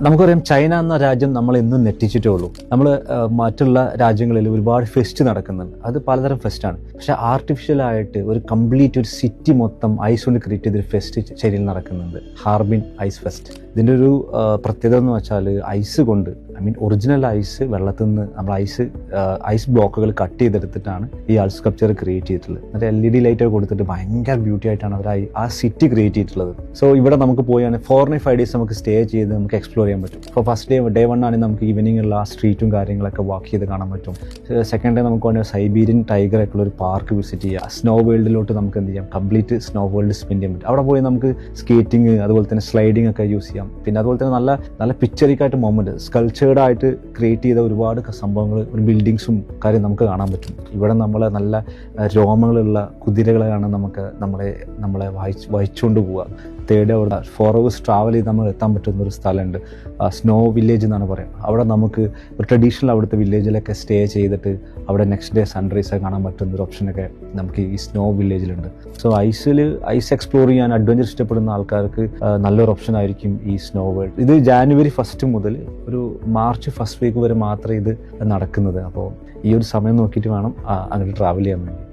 നമുക്കറിയാം ചൈന എന്ന രാജ്യം നമ്മൾ എന്നും നെറ്റിച്ചിട്ടേ ഉള്ളൂ. നമ്മൾ മറ്റുള്ള രാജ്യങ്ങളിൽ ഒരുപാട് ഫെസ്റ്റ് നടക്കുന്നുണ്ട്. അത് പലതരം ഫെസ്റ്റാണ്. പക്ഷെ ആർട്ടിഫിഷ്യലായിട്ട് ഒരു കംപ്ലീറ്റ് ഒരു സിറ്റി മൊത്തം ഐസ് കൊണ്ട് ക്രിയേറ്റ് ചെയ്തൊരു ഫെസ്റ്റ് ചൈനയിൽ നടക്കുന്നുണ്ട്. Harbin ice fest. ഇതിൻ്റെ ഒരു പ്രത്യേകത എന്ന് വെച്ചാൽ ഐസ് കൊണ്ട്, ഒറിജിനൽ ഐസ് വെള്ളത്തിൽ നിന്ന് നമ്മൾ ഐസ് ബ്ലോക്കുകൾ കട്ട് ചെയ്തെടുത്തിട്ടാണ് ഈ ആർട്ട് സ്കൾപ്ചർ ക്രിയേറ്റ് ചെയ്തിട്ടുള്ളത്. എന്നിട്ട് LED ലൈറ്റ് കൊടുത്തിട്ട് ഭയങ്കര ബ്യൂട്ടി ആയിട്ടാണ് അവർ ആ സിറ്റി ക്രിയേറ്റ് ചെയ്തിട്ടുള്ളത്. സോ ഇവിടെ നമുക്ക് പോയാണ് 4-5 ഡേയ്സ് നമുക്ക് സ്റ്റേ ചെയ്ത് നമുക്ക് എക്സ്പ്ലോർ ചെയ്യാൻ പറ്റും. ഇപ്പോൾ ഫസ്റ്റ് ഡേ 1 ആണെങ്കിൽ നമുക്ക് ഈവനിങ്ങുള്ള ആ സ്ട്രീറ്റും കാര്യങ്ങളൊക്കെ വാക്ക് ചെയ്ത് കാണാൻ പറ്റും. സെക്കൻഡ് ഡേ നമുക്ക് വേണമെങ്കിൽ സൈബീരിയൻ ടൈഗർ ആയിട്ടുള്ള ഒരു പാർക്ക് വിസിറ്റ് ചെയ്യാം. സ്നോ വേൾഡിലോട്ട് നമുക്ക് എന്ത് ചെയ്യാം, കംപ്ലീറ്റ് സ്നോ വേൾഡ് സ്പെൻഡ് ചെയ്യാൻ പറ്റും. അവിടെ പോയി നമുക്ക് സ്കേറ്റിംഗ് അതുപോലെ തന്നെ സ്ലൈഡിംഗ് ഒക്കെ യൂസ് ചെയ്യാം. പിന്നെ അതുപോലെ തന്നെ നല്ല പിക്ചറിക്കായിട്ട് മൊമെന്റ് സ്കൾച്ചേർഡ് ആയിട്ട് ക്രിയേറ്റ് ചെയ്ത ഒരുപാട് സംഭവങ്ങൾ, ഒരു ബിൽഡിങ്സും കാര്യം നമുക്ക് കാണാൻ പറ്റും. ഇവിടെ നമ്മളെ നല്ല രോമങ്ങളുള്ള കുതിരകളെയാണ് നമ്മളെ വഹിച്ചുകൊണ്ട് പോവുക. 4 hours ട്രാവൽ ചെയ്ത് നമ്മൾ എത്താൻ പറ്റുന്ന ഒരു സ്ഥലമുണ്ട്, സ്നോ വില്ലേജ് എന്നാണ് പറയുന്നത്. അവിടെ നമുക്ക് ഒരു ട്രഡീഷണൽ അവിടുത്തെ വില്ലേജിലൊക്കെ സ്റ്റേ ചെയ്തിട്ട് അവിടെ നെക്സ്റ്റ് ഡേ സൺറൈസ് കാണാൻ പറ്റുന്ന ഒരു ഓപ്ഷനൊക്കെ നമുക്ക് ഈ സ്നോ വില്ലേജിലുണ്ട്. സോ ഐസ് എക്സ്പ്ലോർ ചെയ്യാൻ അഡ്വഞ്ചർ ഇഷ്ടപ്പെടുന്ന ആൾക്കാർക്ക് നല്ലൊരു ഓപ്ഷൻ ആയിരിക്കും ഈ സ്നോ വേൾഡ്. ഇത് January 1 മുതൽ ഒരു March 1 week വരെ മാത്രമേ ഇത് നടക്കുന്നത്. അപ്പോൾ ഈ ഒരു സമയം നോക്കിയിട്ട് വേണം അങ്ങോട്ട് ട്രാവൽ ചെയ്യാൻ വേണ്ടി.